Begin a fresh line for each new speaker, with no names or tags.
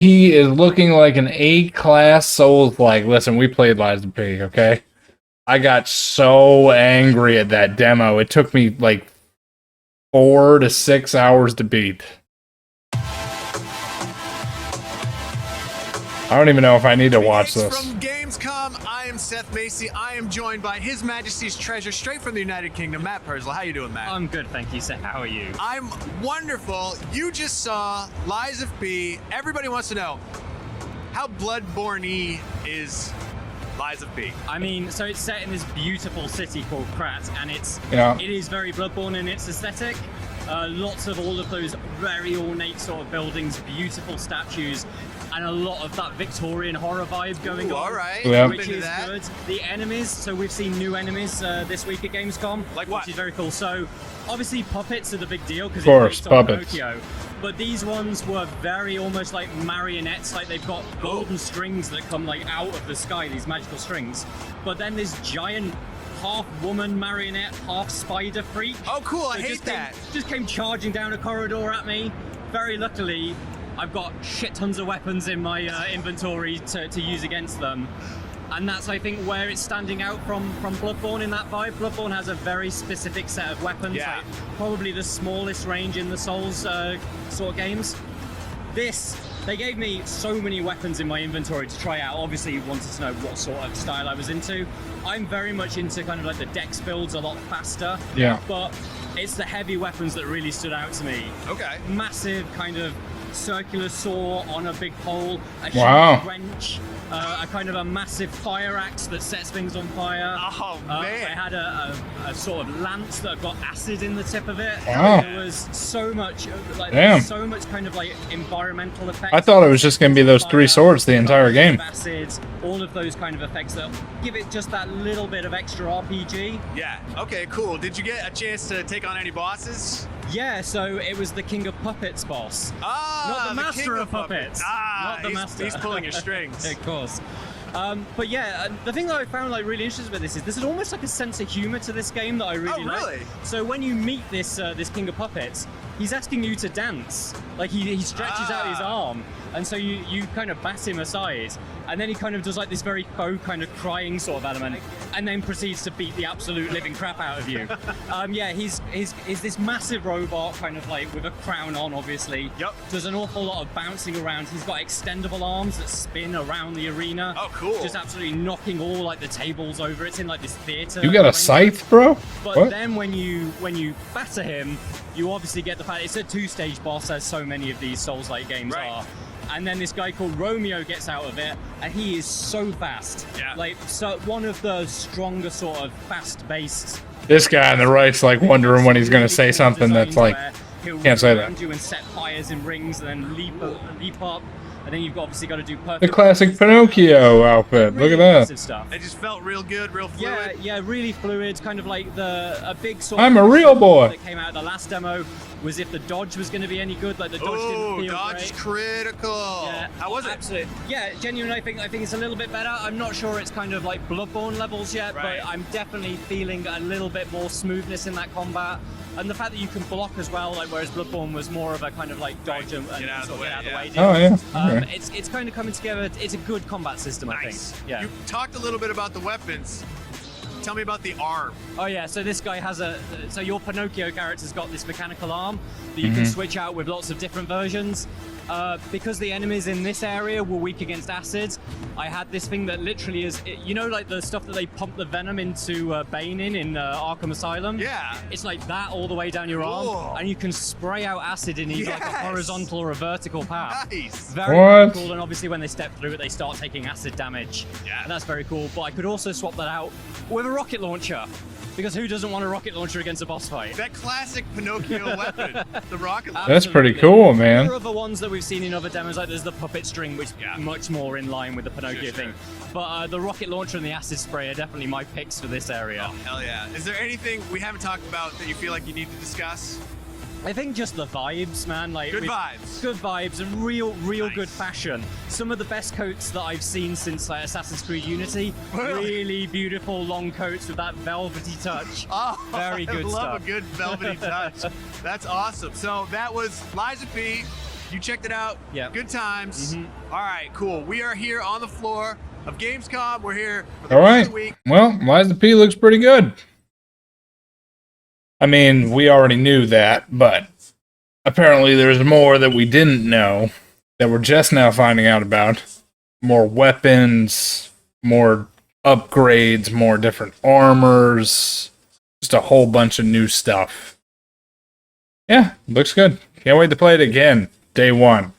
He is looking like an A-class Souls. Like, listen, we played Lies of P, okay? I got so angry at that demo. It took me like 4 to 6 hours to beat. I don't even know if I need to watch this.
From Gamescom, I am Seth Macy. I am joined by His Majesty's treasure straight from the United Kingdom, Matt Purslow. How you doing, Matt?
I'm good, thank you, Seth. How are you?
I'm wonderful. You just saw Lies of P. Everybody wants to know how Bloodborne-y is Lies of P.
I mean, so it's set in this beautiful city called Krat, and it is very Bloodborne in its aesthetic. Lots of all of those very ornate sort of buildings, beautiful statues, and a lot of that Victorian horror vibe going on.
All right,
yeah.
Which is good. The enemies, so we've seen new enemies this week at Gamescom.
Like what?
Which is very cool. So obviously puppets are the big deal because
Of course,
it's based on
puppets.
Pinocchio. But these ones were very almost like marionettes, like they've got golden strings that come like out of the sky, these magical strings. But then this giant half woman marionette, half spider freak.
Oh, cool. I
that
hate that.
Just came charging down a corridor at me. Very luckily, I've got shit tons of weapons in my inventory to use against them. And that's, I think, where it's standing out from Bloodborne in that vibe. Bloodborne has a very specific set of weapons,
Yeah.
like probably the smallest range in the Souls sort of games. They gave me so many weapons in my inventory to try out. Obviously, you wanted to know what sort of style I was into. I'm very much into kind of like the dex builds a lot faster.
Yeah.
But it's the heavy weapons that really stood out to me.
Okay.
Massive kind of circular saw on a big pole, a
Wow.
huge wrench, a kind of a massive fire axe that sets things on fire.
Oh,
I
man.
had a sort of lance that got acid in the tip of it.
Wow.
There was so much, like,
Damn.
so much kind of like environmental effects.
I thought it was just going to be those 3 swords the entire game.
Acids, all of those kind of effects that give it just that little bit of extra RPG.
Yeah. Okay, cool. Did you get a chance to take on any bosses?
Yeah, so it was the King of Puppets boss.
Ah,
Not the Master
King
of Puppets.
Ah,
Not the Master.
He's pulling your strings.
Of course. But yeah, the thing that I found like really interesting about this is there's almost like a sense of humor to this game that I really like.
really?
So when you meet this King of Puppets, he's asking you to dance. Like he stretches out his arm, and so you kind of bat him aside, and then he kind of does like this very faux kind of crying sort of element, and then proceeds to beat the absolute living crap out of you. Yeah, he's this massive robot, kind of like with a crown on, obviously.
Yep.
Does an awful lot of bouncing around. He's got extendable arms that spin around the arena.
Oh, cool.
Just absolutely knocking all like the tables over. It's in like this theater.
You got a scythe, bro?
But
What?
then when you batter him, you obviously get the fact it's a 2-stage boss, as so many of these Souls-like games
Right.
are. And then this guy called Romeo gets out of it, and he is so fast.
Yeah.
Like, so one of the stronger sort of fast-based.
This guy on the right's like wondering when he's going to say something that's like, can't say that.
You and set fires in rings and then leap up. And then you've obviously got to do perfect.
The classic Pinocchio outfit. Look at that.
impressive stuff.
It just felt real good, real fluid.
Yeah, really fluid. Kind of like a big sort.
I'm
of
a real boy.
that came out of the last demo was if the dodge was going to be any good. Like the dodge
Oh,
didn't feel
dodge
great.
is critical.
Yeah,
How was it?
Absolutely. Yeah, genuinely, I think it's a little bit better. I'm not sure it's kind of like Bloodborne levels yet,
Right.
but I'm definitely feeling a little bit more smoothness in that combat. And the fact that you can block as well, like whereas Bloodborne was more of a kind of like dodge and
Get out of the
sort
way,
get out of the way.
Oh, yeah.
deal.
Okay.
It's kind of coming together. It's a good combat system, I
Nice.
think. Yeah.
You talked a little bit about the weapons. Tell me about the arm.
Oh yeah, so this guy has so your Pinocchio character's got this mechanical arm that you can switch out with lots of different versions. Because the enemies in this area were weak against acids, I had this thing that literally is, you know, like the stuff that they pump the venom into Bane in Arkham Asylum?
Yeah.
It's like that all the way down your
Cool.
arm, and you can spray out acid in either like a
Yes.
horizontal or a vertical path.
Nice.
Very,
What?
very cool, and obviously when they step through it, they start taking acid damage.
Yeah.
And that's very cool, but I could also swap that out with a rocket launcher, because who doesn't want a rocket launcher against a boss fight?
That classic Pinocchio weapon, the rocket launcher.
That's pretty
Absolutely.
cool, man.
There are other ones that we've seen in other demos, like there's the puppet string, which
Yeah.
is much more in line with the Pinocchio
Sure,
thing. But the rocket launcher and the acid spray are definitely my picks for this area.
Oh, hell yeah. Is there anything we haven't talked about that you feel like you need to discuss?
I think just the vibes, man. Like
Good vibes.
Good vibes and real
Nice.
good fashion. Some of the best coats that I've seen since like Assassin's Creed Unity.
Really?
Really beautiful long coats with that velvety touch.
Oh,
Very good
I love
stuff.
a good velvety touch. That's awesome. So that was Lies of P. You checked it out.
Yeah.
Good times.
Mhm.
All right, cool. We are here on the floor of Gamescom. We're here for the
All
rest
right.
of the week.
Well, Lies of P looks pretty good. I mean, we already knew that, but apparently there's more that we didn't know that we're just now finding out about. More weapons, more upgrades, more different armors, just a whole bunch of new stuff. Yeah, looks good. Can't wait to play it again. Day one.